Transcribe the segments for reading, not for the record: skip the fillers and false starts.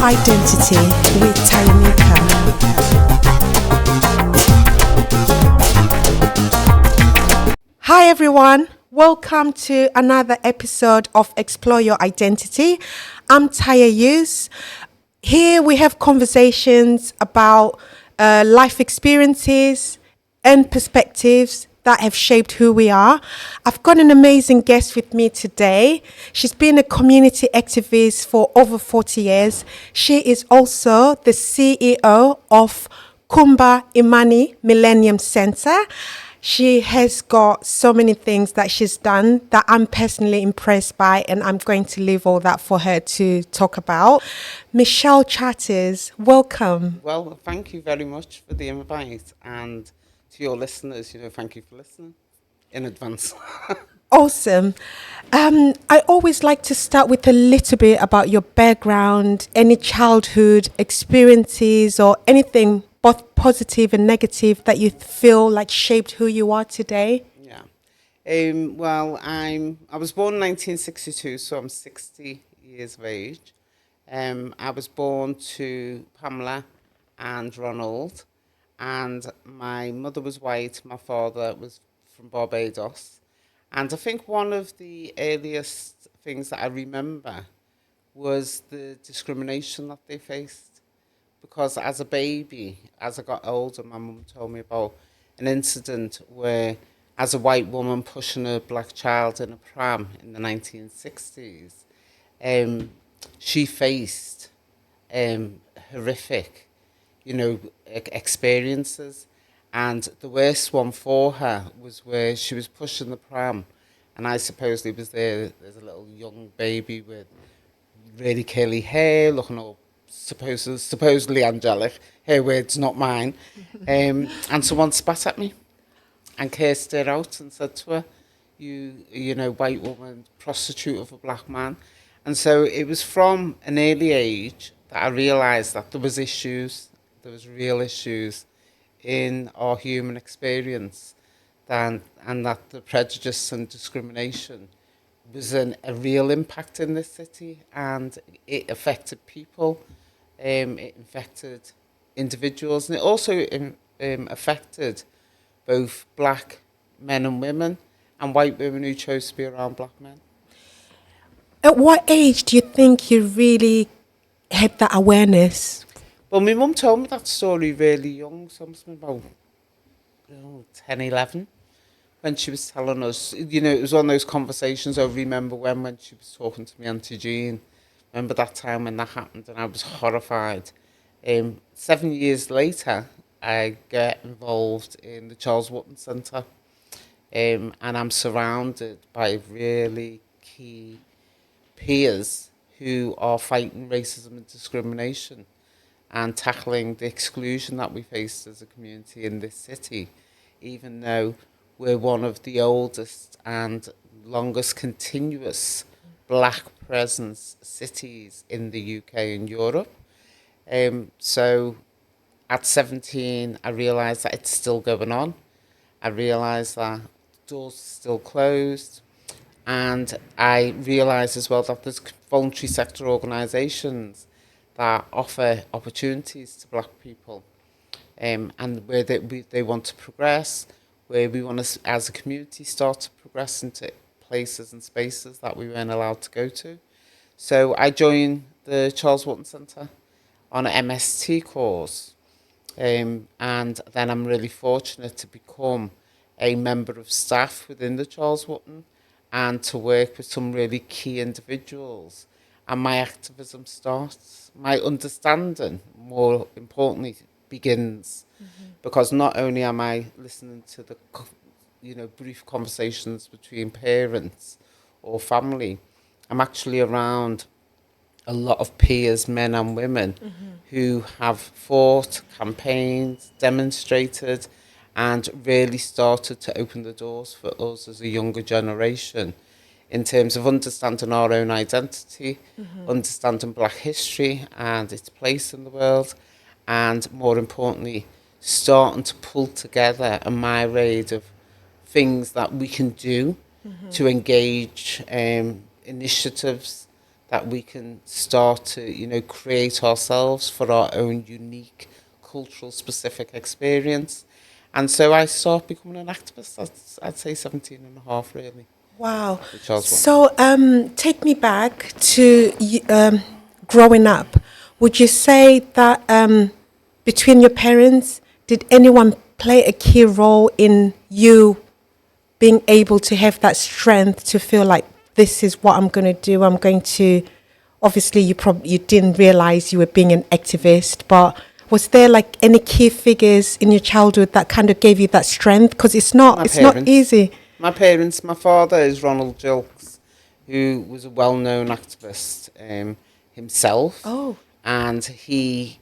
Identity with Tayanika. Hi everyone, welcome to another episode of Explore Your Identity. I'm Taya Yus. Here we have conversations about life experiences and perspectives that have shaped who we are. I've got an amazing guest with me today. She's been a community activist for over 40 years. She is also the CEO of Kumba Imani Millennium Center. She has got so many things that she's done that I'm personally impressed by, and I'm going to leave all that for her to talk about. Michelle Chatters, welcome. Well, thank you very much for the invite, and to your listeners, thank you for listening in advance. Awesome. I always like to start with a little bit about your background, any childhood experiences or anything both positive and negative that you feel like shaped who you are today. Yeah. I was born in 1962, so I'm 60 years of age. I was born to Pamela and Ronald, and my mother was white, my father was from Barbados. And I think one of the earliest things that I remember was the discrimination that they faced. Because as a baby, as I got older, my mum told me about an incident where, as a white woman pushing a black child in a pram in the 1960s, she faced horrific, experiences. And the worst one for her was where she was pushing the pram, and I supposedly was there as a little young baby with really curly hair, looking all supposedly angelic. Her words, not mine. And someone spat at me and cursed her out and said to her, white woman, prostitute of a black man. And so it was from an early age that I realised that there was real issues in our human experience, and that the prejudice and discrimination was a real impact in this city, and it affected people. It affected individuals, and it also affected both black men and women and white women who chose to be around black men. At what age do you think you really had that awareness? Well, my mum told me that story really young, so I must have been about 10, 11, when she was telling us. It was one of those conversations I remember when she was talking to me Auntie Jean. Remember that time when that happened, and I was horrified. 7 years later, I get involved in the Charles Wotton Centre, and I'm surrounded by really key peers who are fighting racism and discrimination and tackling the exclusion that we face as a community in this city, even though we're one of the oldest and longest continuous black presence cities in the UK and Europe. So at 17, I realised that it's still going on. I realised that doors are still closed. And I realised as well that there's voluntary sector organisations that offer opportunities to black people, and where they want to progress, where we want to, as a community, start to progress into places and spaces that we weren't allowed to go to. So I joined the Charles Wotton Centre on an MST course, and then I'm really fortunate to become a member of staff within the Charles Wotton and to work with some really key individuals. And my activism starts. My understanding, more importantly, begins, because not only am I listening to the brief conversations between parents or family, I'm actually around a lot of peers, men and women, who have fought, campaigned, demonstrated, and really started to open the doors for us as a younger generation in terms of understanding our own identity, understanding black history and its place in the world, and more importantly, starting to pull together a myriad of things that we can do to engage initiatives that we can start to, you know, create ourselves for our own unique cultural specific experience. And so I started becoming an activist. I'd say 17 and a half, really. Wow. The Charles one. So, take me back to growing up. Would you say that between your parents, did anyone play a key role in you being able to have that strength to feel like this is what I'm going to do? I'm going to. Obviously, you didn't realize you were being an activist, but was there like any key figures in your childhood that kind of gave you that strength? Because it's not easy. My parents, my father is Ronald Gilks, who was a well-known activist himself. Oh. And I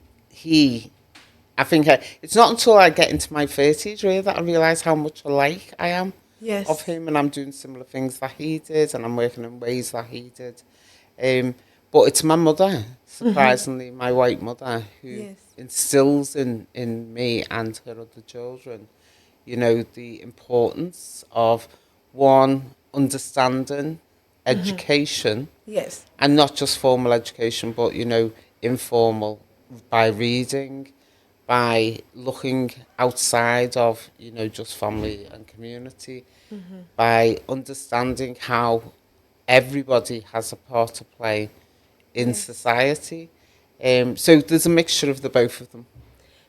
think it's not until I get into my 30s really that I realise how much alike I am Yes. of him, and I'm doing similar things that he did, and I'm working in ways that he did. But it's my mother, surprisingly, my white mother, who instills in me and her other children, you know, the importance of one, understanding education. Yes. And not just formal education, but, you know, informal, by reading, by looking outside of, you know, just family and community, by understanding how everybody has a part to play in society. So there's a mixture of the both of them.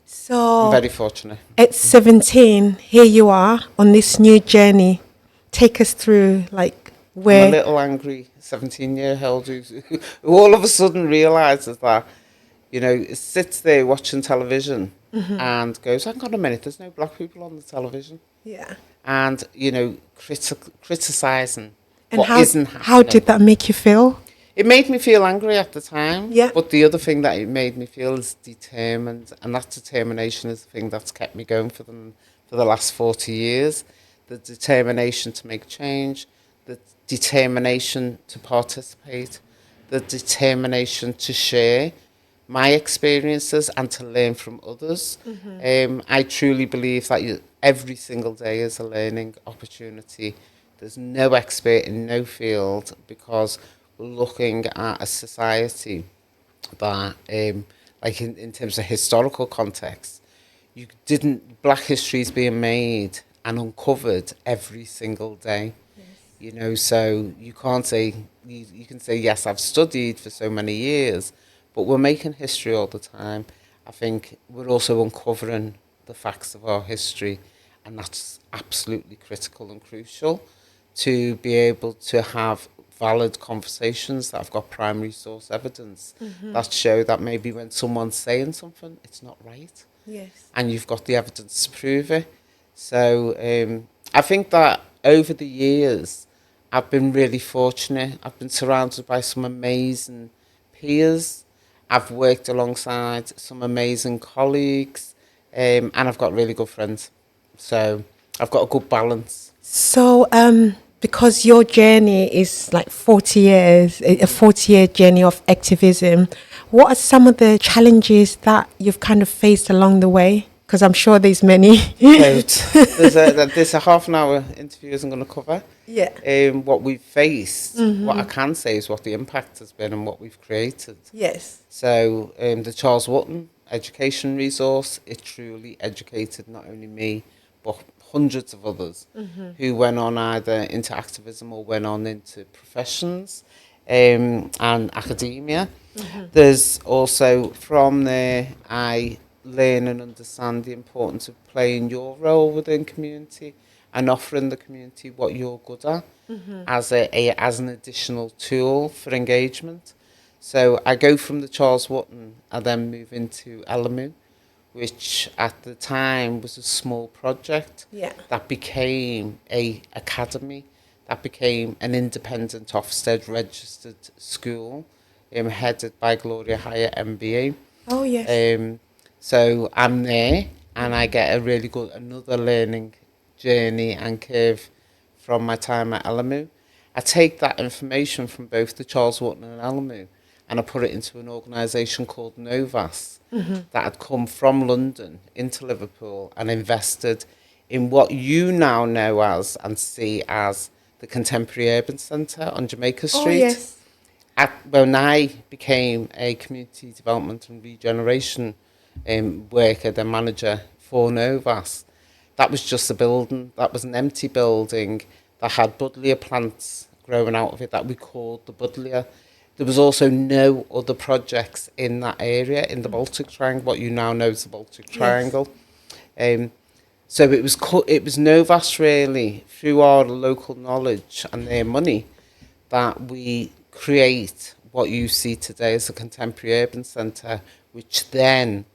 So I'm very fortunate. at 17, here you are on this new journey. Take us through, like, where... I'm a little angry 17-year-old who all of a sudden realises that, you know, sits there watching television and goes, hang on a minute, there's no black people on the television. Yeah. And, you know, criticising And what isn't happening. how did that make you feel? It made me feel angry at the time. Yeah. But the other thing that it made me feel is determined. And that determination is the thing that's kept me going for the last 40 years. The determination to make change, the determination to participate, the determination to share my experiences and to learn from others. I truly believe that every single day is a learning opportunity. There's no expert in no field, because we're looking at a society that, like in terms of historical context, Black history is being made and uncovered every single day. You know, so you can't say, you can say, yes, I've studied for so many years, but we're making history all the time. I think we're also uncovering the facts of our history, and that's absolutely critical and crucial to be able to have valid conversations that have got primary source evidence that show that maybe when someone's saying something, it's not right. Yes. And you've got the evidence to prove it. So I think that over the years, I've been really fortunate. I've been surrounded by some amazing peers. I've worked alongside some amazing colleagues, and I've got really good friends. So I've got a good balance. So, because your journey is like 40 years, a 40-year journey of activism, what are some of the challenges that you've kind of faced along the way? Because I'm sure there's many. There's a half an hour interview isn't going to cover. Yeah. What we've faced. What I can say is what the impact has been and what we've created. Yes. So the Charles Wotton education resource, it truly educated not only me, but hundreds of others who went on either into activism or went on into professions and academia. There's also, from there, I learn and understand the importance of playing your role within community and offering the community what you're good at as an additional tool for engagement. So I go from the Charles Wotton, I then move into LMU, which at the time was a small project that became a academy, that became an independent Ofsted registered school, headed by Gloria Hire MBA. Oh, yes. So I'm there, and I get a really good another learning journey and curve from my time at LMU. I take that information from both the Charles Wotton and LMU, and I put it into an organisation called Novas that had come from London into Liverpool and invested in what you now know as and see as the Contemporary Urban Centre on Jamaica Street. Oh, yes. when I became a community development and regeneration worker, the manager for Novas, that was just a building. That was an empty building that had buddleia plants growing out of it that we called the buddleia. There was also no other projects in that area, in the Baltic Triangle, what you now know as the Baltic Triangle. Um, so it was Novas really, through our local knowledge and their money, that we create what you see today as a contemporary urban centre, which then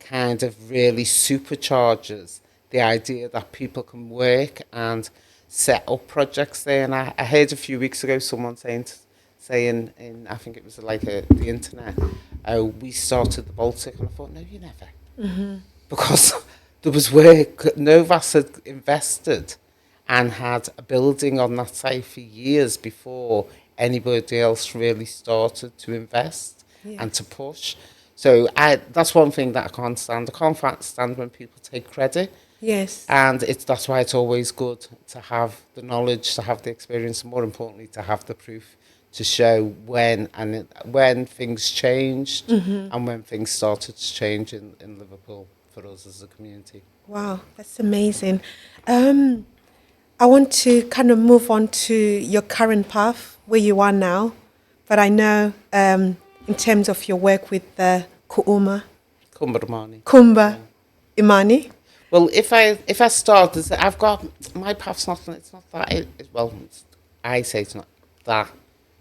kind of really supercharges the idea that people can work and set up projects there. And I heard a few weeks ago someone saying in, I think it was like the internet, oh, we started the Baltic, and I thought, no, you never, because there was work. Novas had invested and had a building on that site for years before anybody else really started to invest and to push. So that's one thing that I can't stand. I can't stand when people take credit. Yes. And that's why it's always good to have the knowledge, to have the experience, and more importantly, to have the proof to show when things changed and when things started to change in Liverpool for us as a community. Wow, that's amazing. I want to kind of move on to your current path, where you are now. But I know in terms of your work with the Kumba Imani. Well, if I start, I've got my path's not. It's not that. I say it's not that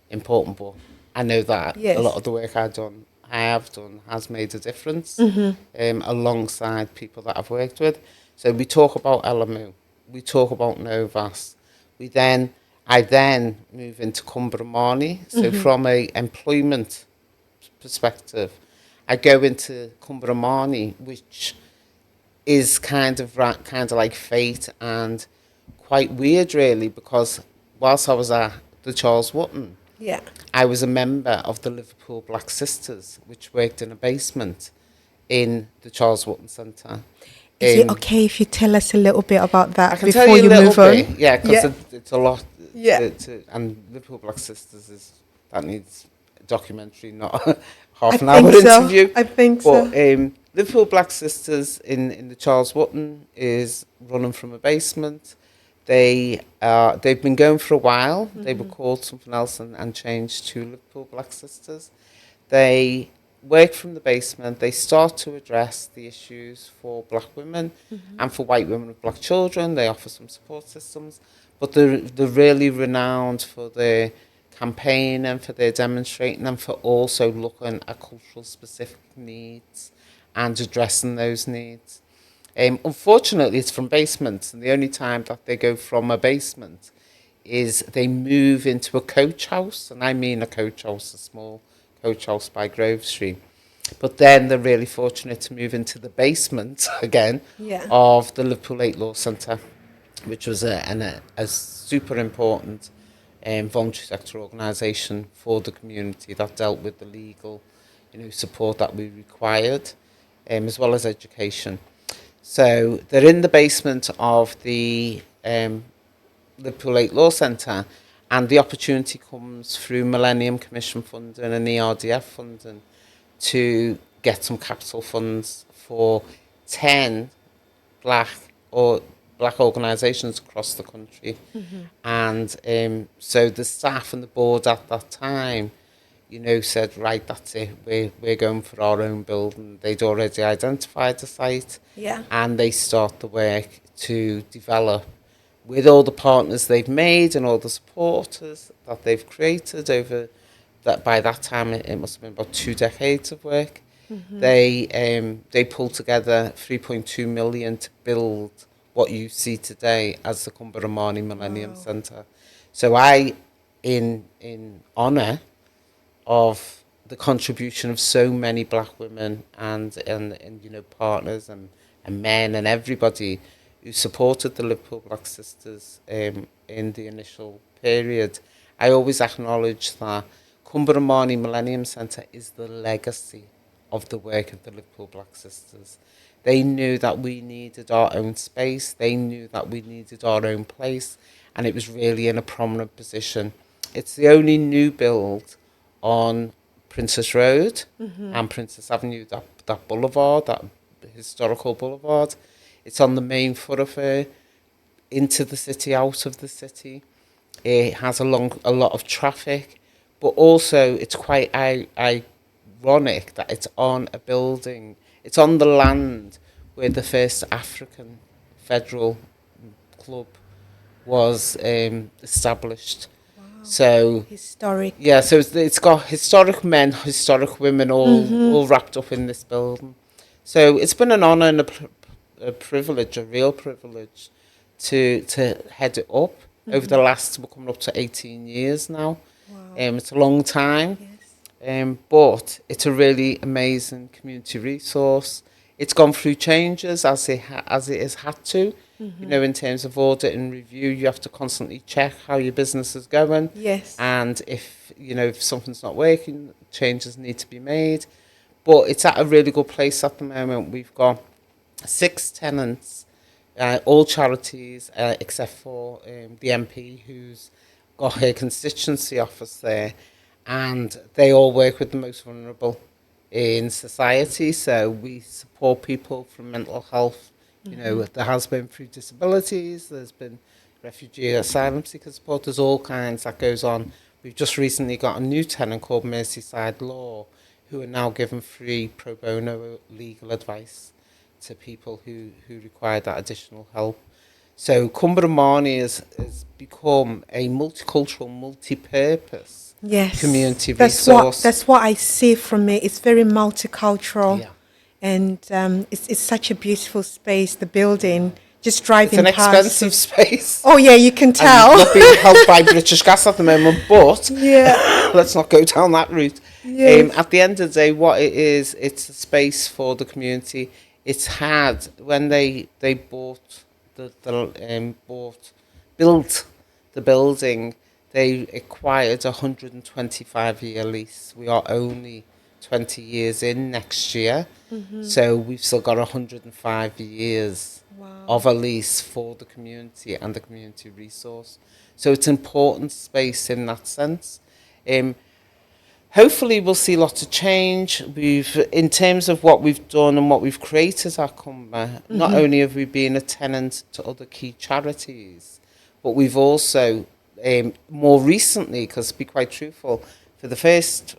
important, but I know that a lot of the work I have done has made a difference alongside people that I've worked with. So we talk about LMU, we talk about Novas. I then move into Cumber. So from a employment perspective, I go into Cumber, which is kind of like fate and quite weird, really, because whilst I was at the Charles Wotton, I was a member of the Liverpool Black Sisters, which worked in a basement in the Charles Wotton Centre. Is it okay if you tell us a little bit about that before you move on? Yeah, because it's a lot. Yeah. And Liverpool Black Sisters that needs a documentary, not half an hour interview. I think so. But Liverpool Black Sisters in the Charles Wotton is running from a basement. They've been going for a while. They were called something else and changed to Liverpool Black Sisters. They work from the basement. They start to address the issues for black women and for white women with black children. They offer some support systems, but they're really renowned for their campaign and for their demonstrating and for also looking at cultural specific needs and addressing those needs. Unfortunately, it's from basements, and the only time that they go from a basement is they move into a coach house, and I mean a coach house, a small coach house by Grove Street. But then they're really fortunate to move into the basement again of the Liverpool 8 Law Centre, which was a super important voluntary sector organisation for the community that dealt with the legal support that we required, as well as education. So they're in the basement of the Liverpool 8 Law Centre, and the opportunity comes through Millennium Commission funding and ERDF funding to get some capital funds for 10 black organisations across the country. And so the staff and the board at that time said, right, that's it, we're going for our own building. They'd already identified the site, and they start the work to develop with all the partners they've made and all the supporters that they've created over that. By that time, it must have been about 2 decades of work. They pulled together 3.2 million to build what you see today as the Cumber Millennium Centre. So I, in honour of the contribution of so many black women and partners and men and everybody who supported the Liverpool Black Sisters in the initial period, I always acknowledge that Cumber Millennium Centre is the legacy of the work of the Liverpool Black Sisters. They knew that we needed our own space, they knew that we needed our own place, and it was really in a prominent position. It's the only new build on Princess Road and Princess Avenue, that boulevard, that historical boulevard. It's on the main thoroughfare into the city, out of the city. It has a lot of traffic, but also it's quite ironic that it's on a building. It's on the land where the first African federal club was established. So Historic. yeah, so it's got historic men, historic women, all wrapped up in this building. So it's been an honour and a privilege, a real privilege, to head it up over the last, we're coming up to 18 years now. Wow. It's a long time, Yes. but it's a really amazing community resource. It's gone through changes as it has had to. You know, in terms of audit and review, you have to constantly check how your business is going. Yes. And if, you know, if something's not working, changes need to be made. But it's at a really good place at the moment. We've got 6 tenants, all charities, except for the MP, who's got her constituency office there. And they all work with the most vulnerable in society. So we support people from mental health. You know, there has been through disabilities, there's been refugee asylum seeker support, there's all kinds that goes on. We've just recently got a new tenant called Merseyside Law, who are now giving free pro bono legal advice to people who require that additional help. So Cumber Marnie has become a multicultural, multi-purpose community resource. That's what I see from it. It's very multicultural. Yeah. And it's such a beautiful space, the building, just driving It's an past. expensive space. Oh, yeah, you can And tell. not being helped by British Gas at the moment, but Yeah. let's not go down that route. Yes. At the end of the day, what it is, it's a space for the community. It's had, when they built the building, they acquired a 125-year lease. We are only 20 years in next year, so we've still got 105 years of a lease for the community and the community resource. So it's an important space in that sense. Hopefully we'll see lots of change. In terms of what we've done and what we've created at Cumber, not only have we been a tenant to other key charities, but we've also, more recently, because to be quite truthful, for the first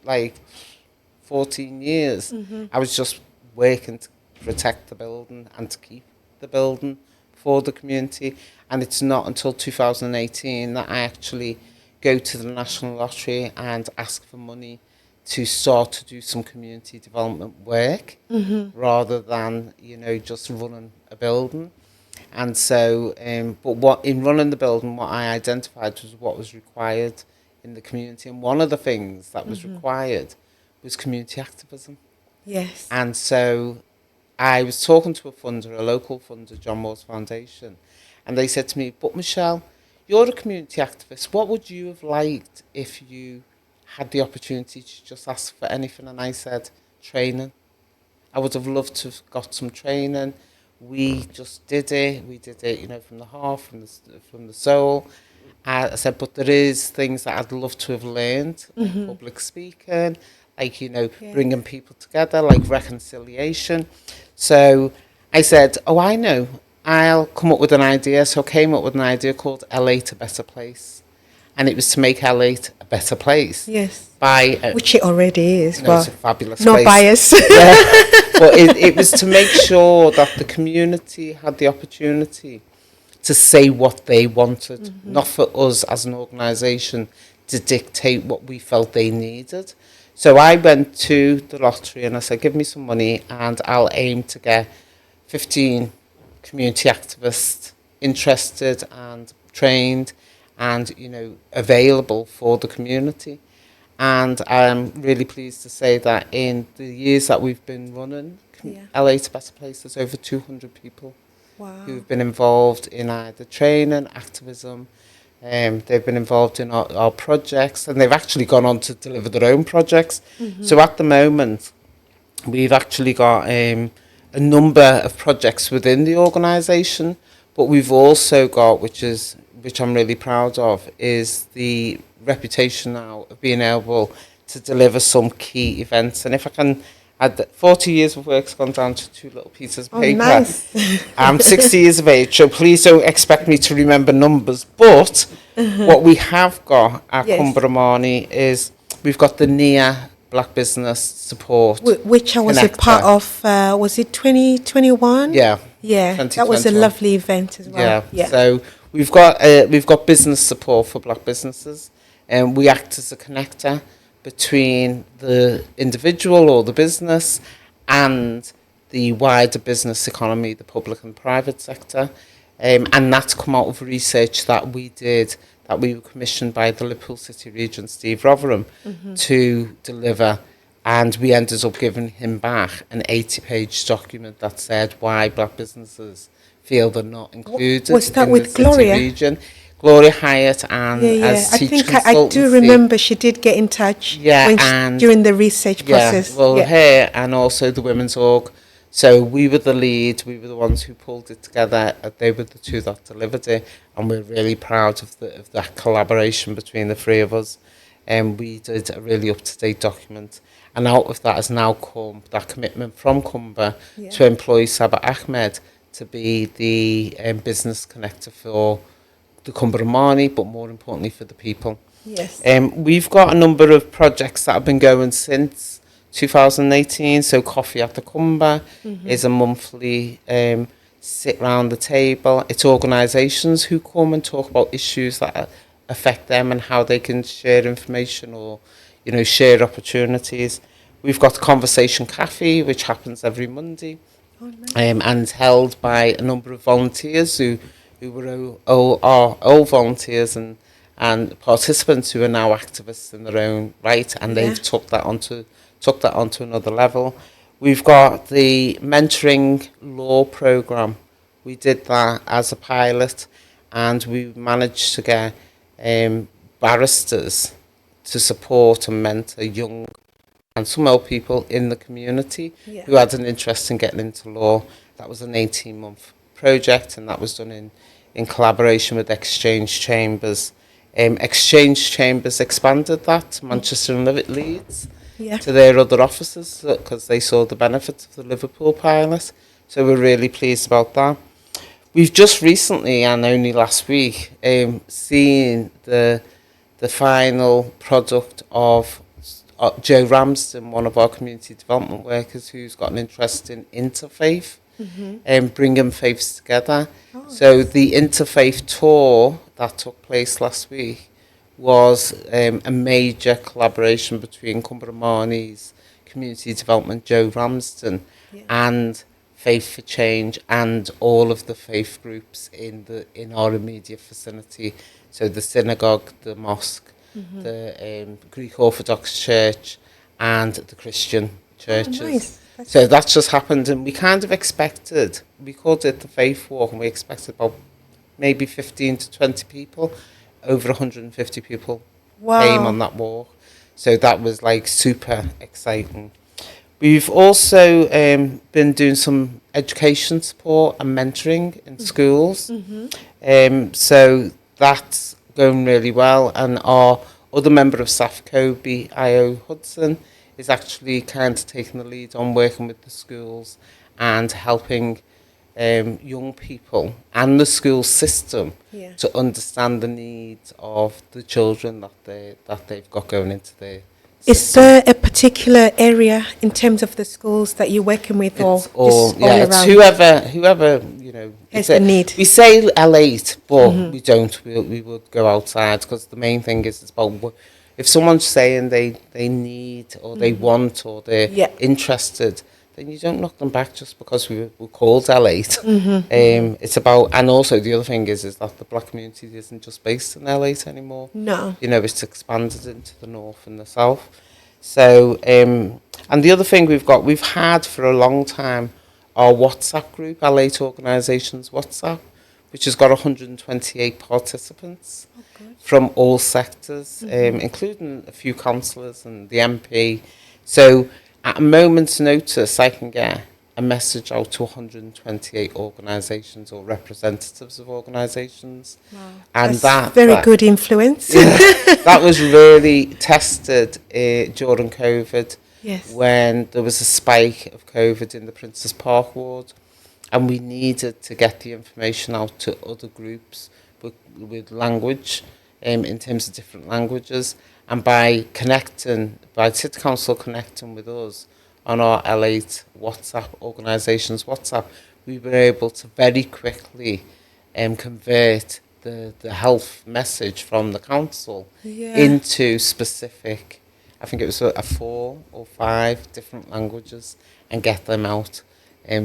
14 years, I was just working to protect the building and to keep the building for the community. And it's not until 2018 that I actually go to the National Lottery and ask for money to start to do some community development work, rather than, you know, just running a building. And so, but in running the building, what I identified was what was required in the community. And one of the things that was required was community activism. Yes. And so I was talking to a funder, a local funder, John Moore's Foundation, and they said to me, but Michelle, you're a community activist. What would you have liked if you had the opportunity to just ask for anything? And I said, training. I would have loved to have got some training. We just did it. We did it, you know, from the heart, from the soul. I said, but there is things that I'd love to have learned, like public speaking, like, you know, bringing people together, like reconciliation. So I said, oh, I know. I'll come up with an idea. So I came up with an idea called L8 a Better Place. And it was to make L8 a better place. Yes. Which it already is. No, it's a fabulous no place. bias. Yeah. But it was to make sure that the community had the opportunity to say what they wanted, not for us as an organisation to dictate what we felt they needed. So I went to the lottery and I said, give me some money and I'll aim to get 15 community activists interested and trained and, you know, available for the community. And I'm really pleased to say that in the years that we've been running L8 a Better Place, there's over 200 people who've been involved in either training, activism. They've been involved in our projects, and they've actually gone on to deliver their own projects. So at the moment, we've actually got a number of projects within the organisation, but we've also got, which I'm really proud of, is the reputation now of being able to deliver some key events. And if I can add that 40 years of work's gone down to 2 little pieces of paper. Nice. I'm 60 years of age, so please don't expect me to remember numbers. But what we have got at Cumbernamarny is we've got the NIA Black Business Support. Which I was a part of, was it 2021? Yeah. Yeah, that was a lovely event as well. Yeah. So we've got business support for black businesses, and we act as a connector between the individual or the business and the wider business economy, the public and private sector. And that's come out of research that we did, that we were commissioned by the Liverpool City Regent, Steve Rotherham, to deliver. And we ended up giving him back an 80-page document that said why black businesses feel they're not included was that in with the Gloria? City region. Gloria Hyatt and as I teach think consultancy. I do remember she did get in touch during the research process. Her and also the Women's Org. So we were the lead, we were the ones who pulled it together. They were the two that delivered it, and we're really proud of that collaboration between the three of us. And we did a really up-to-date document. And out of that has now come that commitment from Cumber to employ Saba Ahmed to be the business connector for the Cumbernamarny, but more importantly for the people. Yes. We've got a number of projects that have been going since 2018. So Coffee at the Cumber is a monthly sit round the table. It's organisations who come and talk about issues that affect them and how they can share information or, share opportunities. We've got Conversation Cafe, which happens every Monday, and held by a number of volunteers who were old volunteers and participants who are now activists in their own right, and they've took that onto another level. We've got the mentoring law program. We did that as a pilot, and we managed to get barristers to support and mentor young and some old people in the community who had an interest in getting into law. That was an 18-month project, and that was done in collaboration with Exchange Chambers. Exchange Chambers expanded that to Manchester and Leeds to their other offices because they saw the benefits of the Liverpool pilot. So we're really pleased about that. We've just recently, and only last week, seen the final product of Joe Ramsden, one of our community development workers, who's got an interest in interfaith and bringing faiths together. So the interfaith tour that took place last week was a major collaboration between Cumbernamarny's community development, Joe Ramsden, and Faith for Change, and all of the faith groups in our immediate vicinity. So the synagogue, the mosque, the Greek Orthodox Church, and the Christian churches. Nice. So that's just happened, and we kind of expected, we called it the Faith Walk, and we expected about maybe 15 to 20 people. Over 150 people came on that walk. So that was like super exciting. We've also been doing some education support and mentoring in schools. So that's going really well. And our other member of staff, Kobe Io Hudson, is actually kind of taking the lead on working with the schools and helping young people and the school system to understand the needs of the children that they've got going into their system. Is there a particular area in terms of the schools that you're working with, or it's all around? It's whoever has the need. We say L8, but we don't. We would go outside, because the main thing is it's about if someone's saying they need or they want or they're interested, then you don't knock them back just because we're called L8. It's about, and also the other thing is that the black community isn't just based in L8 anymore. No. It's expanded into the north and the south. So, and the other thing we've had for a long time, our WhatsApp group, L8 Organisations WhatsApp, which has got 128 participants from all sectors, including a few councillors and the MP. So, at a moment's notice, I can get a message out to 128 organisations or representatives of organisations. Wow. And That's very good influence. Yeah, that was really tested during COVID. Yes. When there was a spike of COVID in the Princes Park ward, and we needed to get the information out to other groups with language, in terms of different languages, and by City Council connecting with us on our L8 WhatsApp, organisation's WhatsApp, we were able to very quickly convert the health message from the council into specific, I think it was a 4 or 5 different languages, and get them out.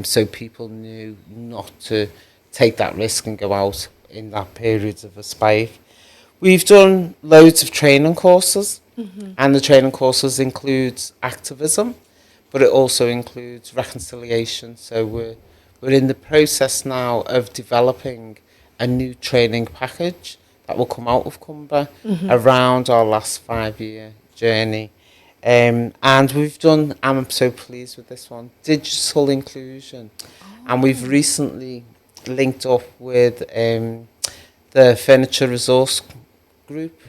So people knew not to take that risk and go out in that period of a spike. We've done loads of training courses, and the training courses includes activism, but it also includes reconciliation. So we're in the process now of developing a new training package that will come out of Cumber around our last 5-year journey. And we've done, I'm so pleased with this one, digital inclusion. And we've recently linked up with the Furniture Resource Group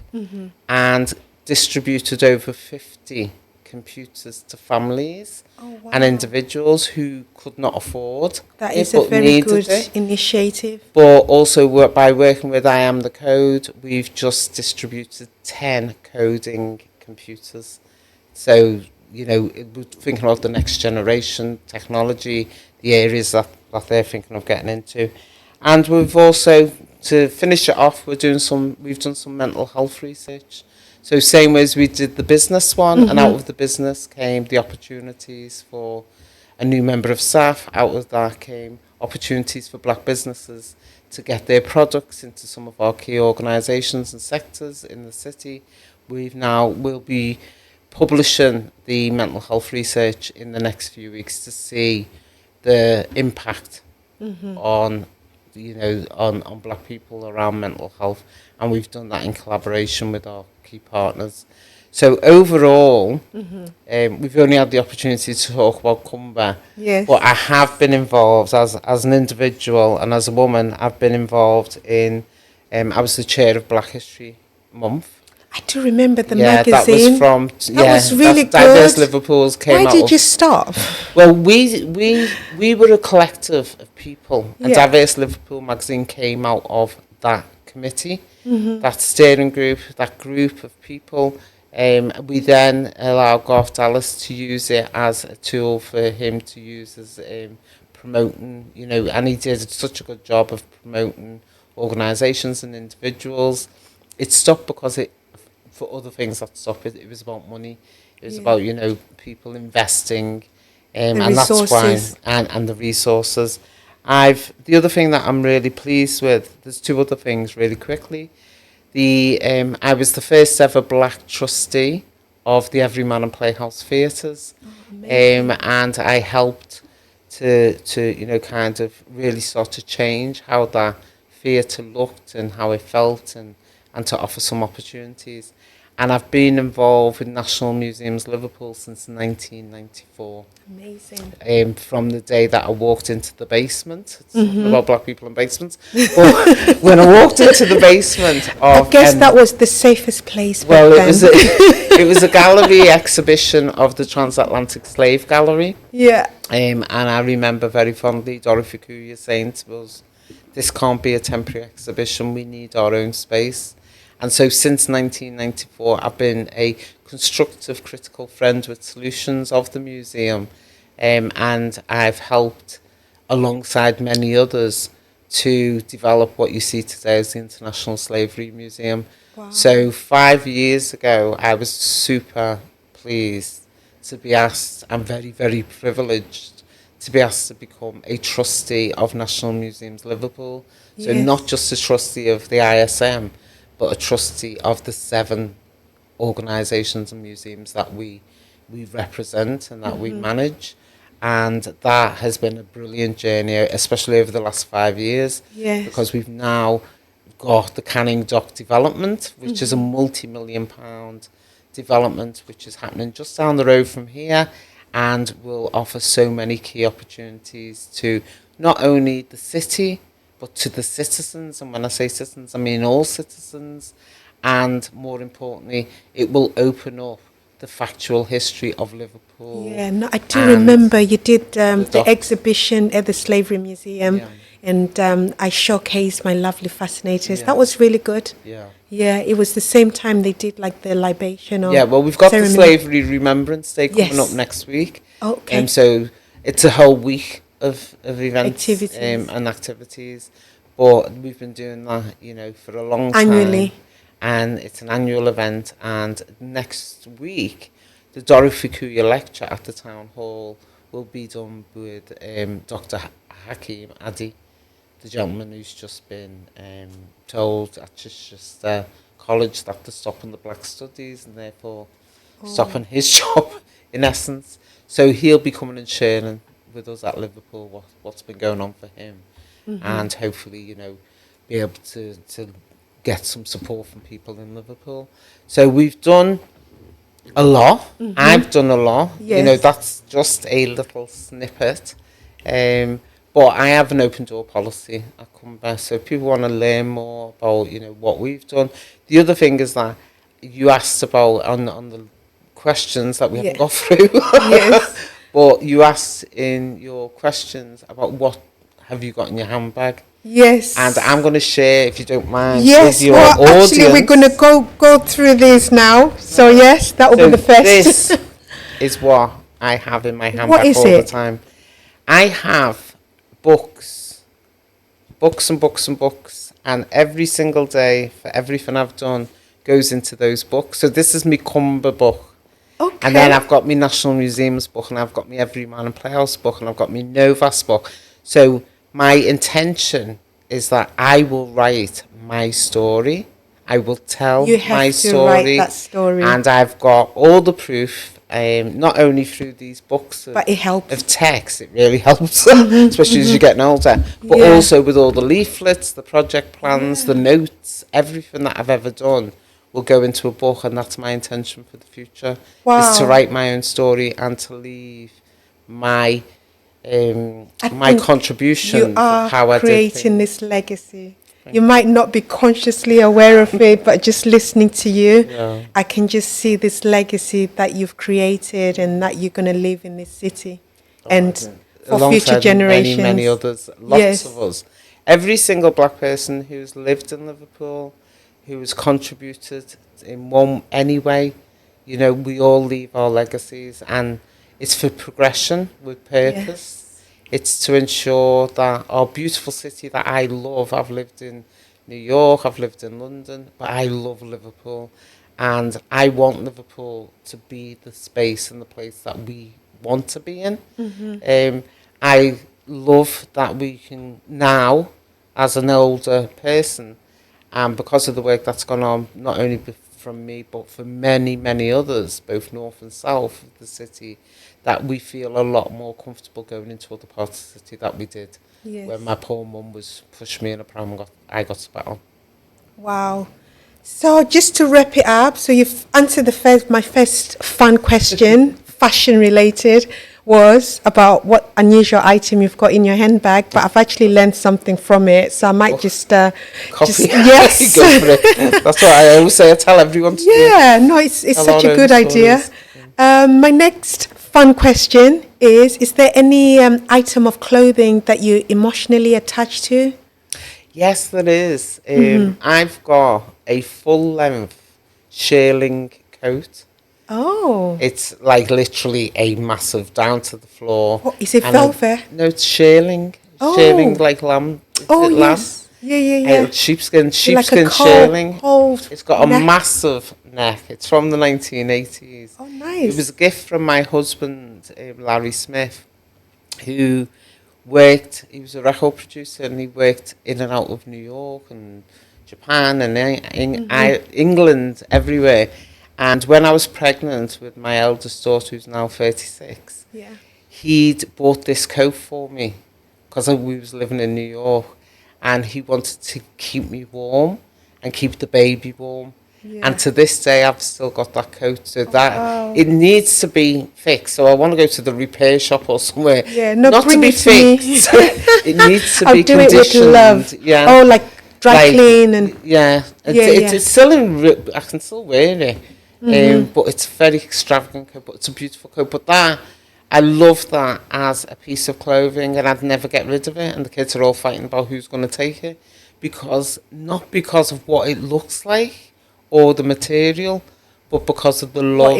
and distributed over 50 computers to families and individuals who could not afford that is a very good initiative. But also by working with I Am the Code, we've just distributed 10 coding computers. So, we're thinking about the next generation technology, the areas that they're thinking of getting into. And we've also, to finish it off, we've done some mental health research. So same as we did the business one, and out of the business came the opportunities for a new member of staff. Out of that came opportunities for black businesses to get their products into some of our key organisations and sectors in the city. We'll be publishing the mental health research in the next few weeks to see the impact on black people around mental health, and we've done that in collaboration with our key partners. So overall, we've only had the opportunity to talk about Cumber, but I have been involved as an individual and as a woman. I've been involved in, I was the chair of Black History Month. I do remember the magazine. That was really good. Diverse Liverpool's came Why did you stop? Well, we were a collective of people, and Diverse Liverpool magazine came out of that committee, that steering group, that group of people. We then allowed Garth Dallas to use it as a tool for him to use as promoting, and he did such a good job of promoting organisations and individuals. It stopped because for other things that stopped it. It was about money. It was about, people investing, and that's why, and the resources. The other thing that I'm really pleased with, there's 2 other things really quickly. I was the first ever black trustee of the Everyman and Playhouse Theatres, and I helped to kind of really sort of change how that theatre looked and how it felt, and to offer some opportunities. And I've been involved with National Museums Liverpool since 1994. Amazing. From the day that I walked into the basement. It's not about black people in basements. But when I walked into the basement of... I guess that was the safest place back then. It was a gallery exhibition of the Transatlantic Slave Gallery. Yeah. And I remember very fondly Dorothy Kuya saying to us, this can't be a temporary exhibition, we need our own space. And so since 1994, I've been a constructive, critical friend with solutions of the museum, and I've helped, alongside many others, to develop what you see today as the International Slavery Museum. Wow. So 5 years ago, I was super pleased to be asked, I'm very, very privileged to be asked to become a trustee of National Museums Liverpool. So not just a trustee of the ISM, but a trustee of the 7 organisations and museums that we represent and that we manage. And that has been a brilliant journey, especially over the last 5 years, because we've now got the Canning Dock development, which is a multi-million-pound development, which is happening just down the road from here. and will offer so many key opportunities to not only the city, but to the citizens. And when I say citizens, I mean all citizens. And more importantly, it will open up the factual history of Liverpool. Yeah, no, I do and remember you did the doc- exhibition at the Slavery Museum, Yeah. and I showcased my lovely fascinators. Yeah. That was really good. Yeah. Yeah, it was the same time they did like the libation or Yeah, well, we've got ceremony. the Slavery Remembrance Day coming Yes. up next week. Okay. So it's a whole week of events Activities. and activities. But we've been doing that, for a long time. Annually. And it's an annual event. And next week, the Dorothy Kuya lecture at the town hall will be done with Dr. Hakeem Addy, the gentleman who's just been told at Chichester College that they're stopping the black studies and therefore stopping his job, in essence. So he'll be coming and sharing with us at Liverpool what's been going on for him, and hopefully, be able to get some support from people in Liverpool. So we've done a lot. I've done a lot. Yes. That's just a little snippet. But I have an open door policy at Cumber. So if people want to learn more about, what we've done. The other thing is that you asked about on the questions that we haven't got through. Yes. But you asked in your questions about what have you got in your handbag. Yes. And I'm going to share, if you don't mind, Yes, with your well, audience. actually, we're going to go through these now. So, yes, that will be the first. This is what I have in my handbag What is all it? the time. I have books and books and books, and every single day for everything I've done goes into those books. So this is my Cumber book. Okay. And then I've got my National Museums book, and I've got my Every Man and Playhouse book, and I've got my Novas book. So my intention is that I will write my story. I will tell You have my to story. write that story. And I've got all the proof, not only through these books But it helps. of text, it really helps, especially as you're getting older, but Yeah. also with all the leaflets, the project plans, the notes, everything that I've ever done will go into a book, and that's my intention for the future, is to Wow. write my own story and to leave my my think contribution You are of how I did creating things. this legacy. You might not be consciously aware of it, but just listening to you, Yeah. I can just see this legacy that you've created and that you're going to live in this city and for Alongside future generations. many others, lots Yes. of us. Every single black person who's lived in Liverpool, who has contributed in any way, we all leave our legacies, and it's for progression with purpose. Yes. It's to ensure that our beautiful city that I love, I've lived in New York, I've lived in London, but I love Liverpool, and I want Liverpool to be the space and the place that we want to be in. I love that we can now, as an older person, and because of the work that's gone on, not only from me, but for many others, both north and south of the city, that we feel a lot more comfortable going into other parts of the city that we did. Yes. When my poor mum was pushed me in a pram and I got spat on. Wow. So just to wrap it up, so you've answered my first fun question, fashion related, was about what unusual item you've got in your handbag, but I've actually learned something from it, so I might just Copy. yes. Go for it. That's what I always say. I tell everyone to do. Yeah, no, it's Tell such our a own good idea. stories. My next fun question is there any item of clothing that you emotionally attached to? Yes, there is. I've got a full-length shearling coat. Oh. It's like literally a massive down to the floor. Oh, is it And velvet? No, it's shearling. Oh. Shearling like lamb. Is Oh, it lamb? yes. Yeah. Sheepskin Like a shearling. cold It's got a neck. massive neck. It's from the 1980s. Oh, nice. It was a gift from my husband, Larry Smith, who worked, he was a record producer, and he worked in and out of New York and Japan and England, everywhere. And when I was pregnant with my eldest daughter, who's now 36, Yeah. he'd bought this coat for me because we was living in New York, and he wanted to keep me warm and keep the baby warm. Yeah. And to this day, I've still got that coat. So that wow. it needs to be fixed. So I want to go to the repair shop or somewhere. Yeah, no, Not to bring be it to me. fixed. It needs to I'll be do it with conditioned. love. Yeah. Oh, like dry Like, clean and yeah. yeah, yeah. It's still I can still wear it. But it's a very extravagant coat. But it's a beautiful coat. But I love that as a piece of clothing, and I'd never get rid of it. And the kids are all fighting about who's going to take it, not because of what it looks like or the material, but because of the What love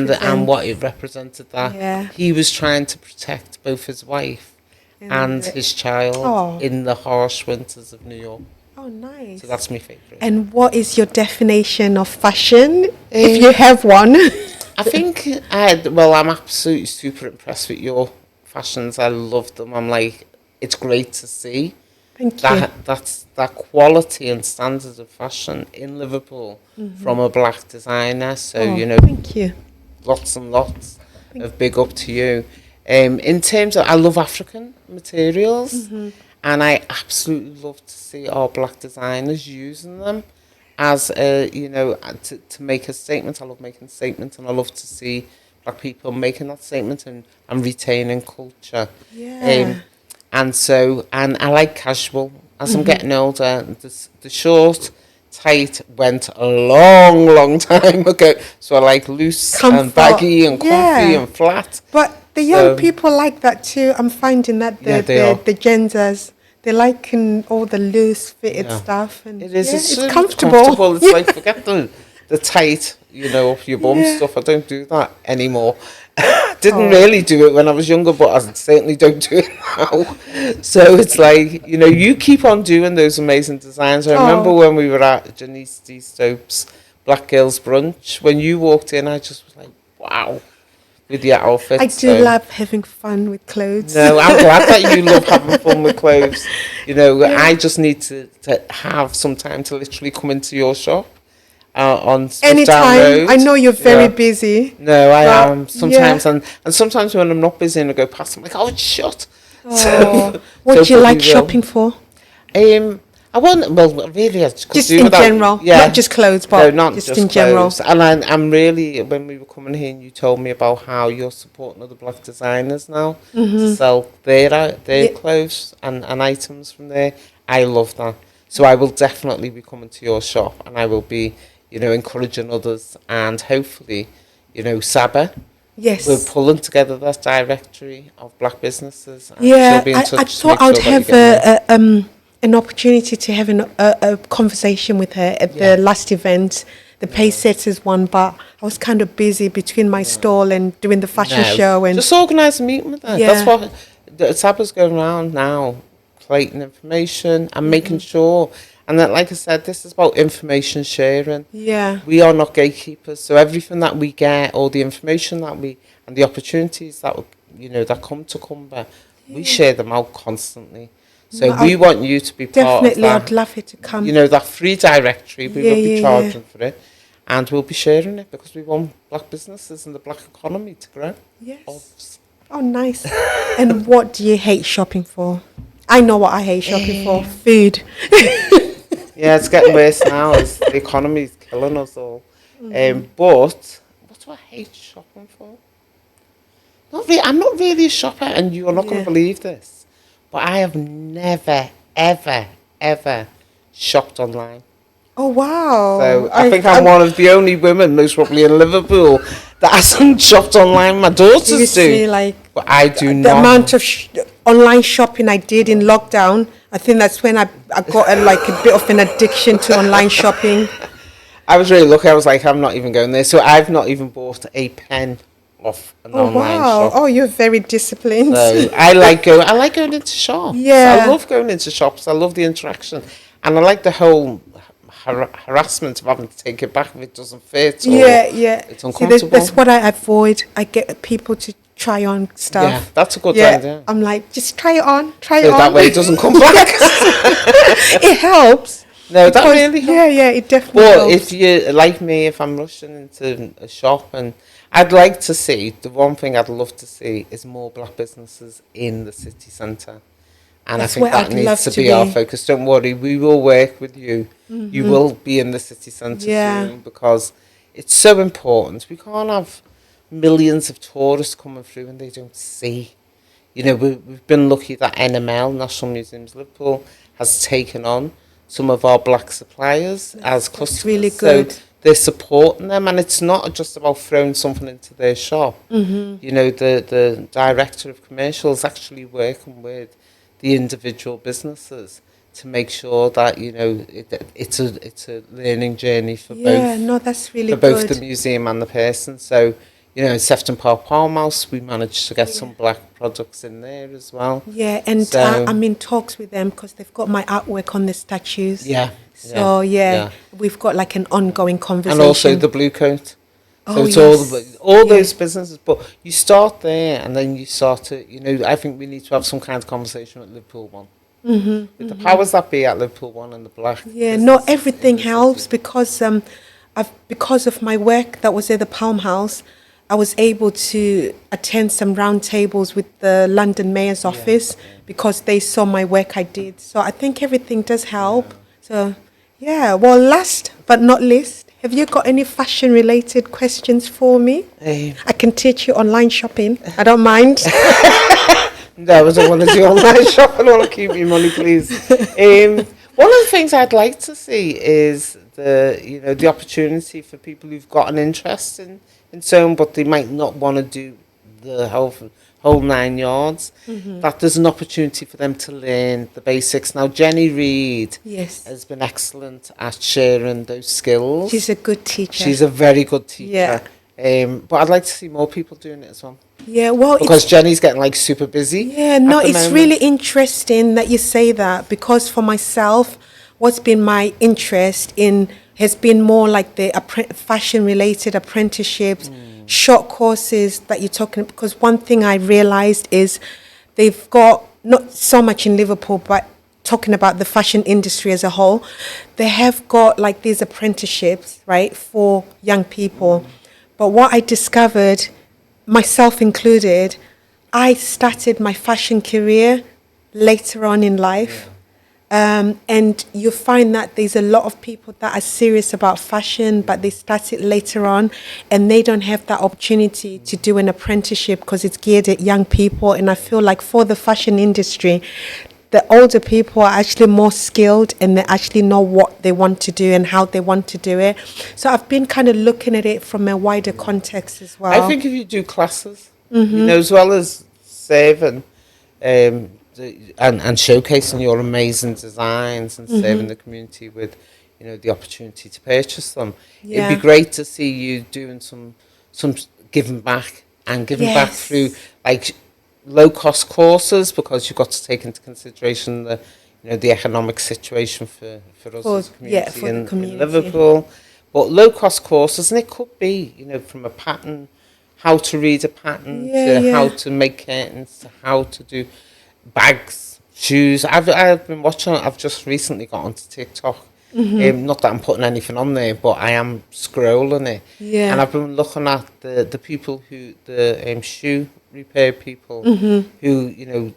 it and what represents. it represented. That Yeah. he was trying to protect both his wife and the- his child Oh. in the harsh winters of New York. Oh, nice. So that's my favourite. And what is your definition of fashion, if you have one? I think I'm absolutely super impressed with your fashions. I love them. I'm like, it's great to see Thank you. that quality and standards of fashion in Liverpool from a black designer. So Oh, thank you. lots and lots of big up to you. In terms of, I love African materials, and I absolutely love to see our black designers using them as to make a statement. I love making statements, and I love to see black people making that statement and retaining culture. Yeah. And I like casual. As I'm getting older, the short, tight went a long time ago. So I like loose and Comfort. baggy and comfy Yeah. and flat. But the young people like that too. I'm finding that Yeah, they are. the genders, they like all the loose fitted Yeah. stuff, and It is. yeah, It's it's so comfortable. It's like, forget the tight, off your bum Yeah. stuff. I don't do that anymore. Didn't Oh. really do it when I was younger, but I certainly don't do it now. So it's like, you keep on doing those amazing designs. I remember when we were at Janice D. Stopes' Black Girls Brunch, when you walked in, I just was like, wow, with your outfit. I do love having fun with clothes. No, I'm glad that you love having fun with clothes. I just need to have some time to literally come into your shop on Smithdown Anytime. Road. I know you're very Yeah. busy. No, I But, am sometimes, and sometimes when I'm not busy and I go past, I'm like, oh, it's shut. Oh, what do you but like we will. shopping for? I want, well, really, I could Just do in without- general, yeah. not just clothes, but No, not just just in general. clothes. And I'm really, when we were coming here and you told me about how you're supporting other black designers now to sell their Yeah. clothes and items from there, I love that. So I will definitely be coming to your shop, and I will be, encouraging others, and hopefully, Saba, Yes. we're pulling together that directory of black businesses. And Yeah, she'll be in touch I to thought make I would sure that you have get there. an opportunity to have a conversation with her at Yeah. the last event, the Pace Setters one, but I was kind of busy between my stall and doing the fashion No, show. And just organise a meeting with her. Yeah. That's what Saba's going around now, collating information and making sure. And that, like I said, this is about information sharing. yeah, We are not gatekeepers, so everything that we get, all the information that and the opportunities that that come to Cumber, we share them out constantly. So No, we want you to be part definitely, of I'd that. love her to come. That free directory. We Yeah, will be yeah, charging for it, and we'll be sharing it because we want black businesses and the black economy to grow. Yes. Oh, nice. And what do you hate shopping for? I know what I hate shopping for. Food. Yeah, it's getting worse now as the economy is killing us all. But what do I hate shopping for? I'm not really a shopper, and you are not going Yeah. to believe this, but I have never, ever shopped online. Oh, wow. So I think I'm one of the only women, most probably in Liverpool, that hasn't shopped online. My daughters Seriously, do, like but I do the not. amount of online shopping I did in lockdown, I think that's when I got a bit of an addiction to online shopping. I was really lucky. I was like, I'm not even going there. So I've not even bought a pen off an Oh, online wow. shop. Oh, you're very disciplined. So I like going into shops. Yeah. I love going into shops. I love the interaction, and I like the whole harassment of having to take it back if it doesn't fit. Or Yeah. it's See, uncomfortable. that's what I avoid. I get people to try on stuff. Yeah, that's a good Yeah, idea. I'm like, just try it on, try So it on. that way it doesn't come back. It helps. No, that Because- really helps. Yeah, it definitely But helps. if you like me, if I'm rushing into a shop, and I'd like to see, the one thing I'd love to see is more black businesses in the city centre. And That's I think where that I'd needs love to to be our be. focus. Don't worry, we will work with you. You will be in the city centre Yeah. soon, because it's so important. We can't have millions of tourists coming through and they don't see. You know, we've been lucky that NML, National Museums Liverpool, has taken on some of our black suppliers as That's customers. really So good. they're supporting them, and it's not just about throwing something into their shop. You know, the director of commercial is actually working with the individual businesses to make sure that, you know, it's a learning journey Yeah, no, that's really for both the good. museum and the person. So, you know, in Sefton Park Palmhouse, we managed to get some black products in there as well. Yeah, and So, I'm in talks with them because they've got my artwork on the statues. yeah, So yeah, yeah. we've got like an ongoing And conversation. also the Blue Coat. So Oh it's yes, all yeah. those businesses, but you start there and then you start to, you know, I think we need to have some kind of conversation with Liverpool One. With the powers that be at Liverpool One and the black Yeah, no, businesses in everything the helps city. because because of my work that was at the Palm House, I was able to attend some round tables with the London Mayor's office because they saw my work I did. So I think everything does help. So yeah, well, last but not least, have you got any fashion related questions for me? I can teach you online shopping. I don't mind. No, I don't want to do online shopping. I want to keep your money, please. One of the things I'd like to see is the opportunity for people who've got an interest in sewing, but they might not want to do the whole 9 yards. That there's an opportunity for them to learn the basics. Now, Jenny Reid Yes, has been excellent at sharing those skills. she's a good teacher. She's a very good teacher. Yeah. But I'd like to see more people doing it as well. Yeah, well, Because Jenny's getting like super busy. yeah, no, at the it's moment. really interesting that you say that because for myself, what's been my interest in has been more like the fashion related apprenticeships, short courses that you're talking. Because one thing I realized is they've got not so much in Liverpool, but talking about the fashion industry as a whole, they have got like these apprenticeships, right, for young people. But what I discovered, myself included, I started my fashion career later on in life. And you find that there's a lot of people that are serious about fashion, but they start it later on and they don't have that opportunity to do an apprenticeship because it's geared at young people. And I feel like for the fashion industry, the older people are actually more skilled and they actually know what they want to do and how they want to do it. So I've been kind of looking at it from a wider context as well. I think if you do classes, you know, as well as saving and showcasing your amazing designs and serving the community with, you know, the opportunity to purchase them, it'd be great to see you doing some giving back and giving back through like low cost courses, because you've got to take into consideration the economic situation for us as a community in Liverpool. But low cost courses, and it could be, you know, from a pattern, how to read a pattern, to how to make curtains, to how to do bags, shoes. I've been watching. I've just recently got onto TikTok. Not that I'm putting anything on there, but I am scrolling it. Yeah. And I've been looking at the people who the shoe repair people who, you know,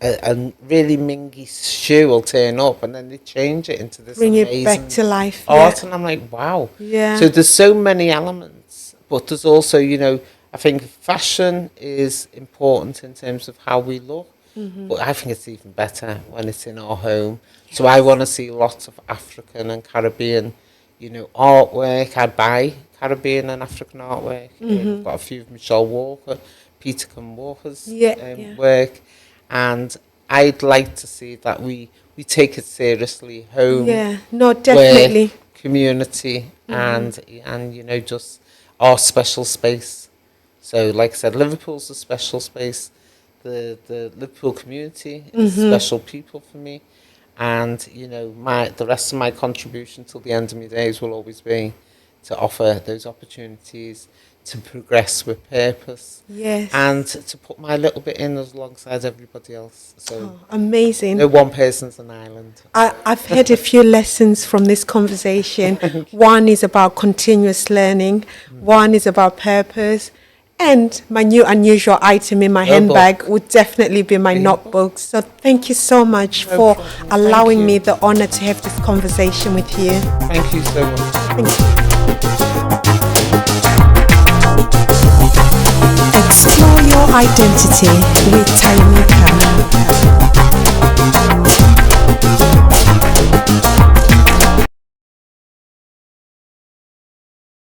a really mingy shoe will turn up and then they change it into this bring amazing it back to life. art, and I'm like, wow. Yeah. So there's so many elements, but there's also, you know, I think fashion is important in terms of how we look, but I think it's even better when it's in our home. So I want to see lots of African and Caribbean, you know, artwork. I'd buy Caribbean and African artwork. We've got a few of Michelle Walker, Peter Walker's work, and I'd like to see that we take it seriously. Home, no, definitely. work, community, and you know, just our special space. So, like I said, Liverpool's a special space. The Liverpool community is special people for me, and you know, the rest of my contribution till the end of my days will always be to offer those opportunities to progress with purpose. Yes. And to put my little bit in alongside everybody else. So amazing. no one person's an island. I've had a few lessons from this conversation. One is about continuous learning. One is about purpose. And my new unusual item in my handbag would definitely be my notebook. So thank you so much for allowing me the honor to have this conversation with you. Thank you so much. Thank you. Explore your identity with Taimika.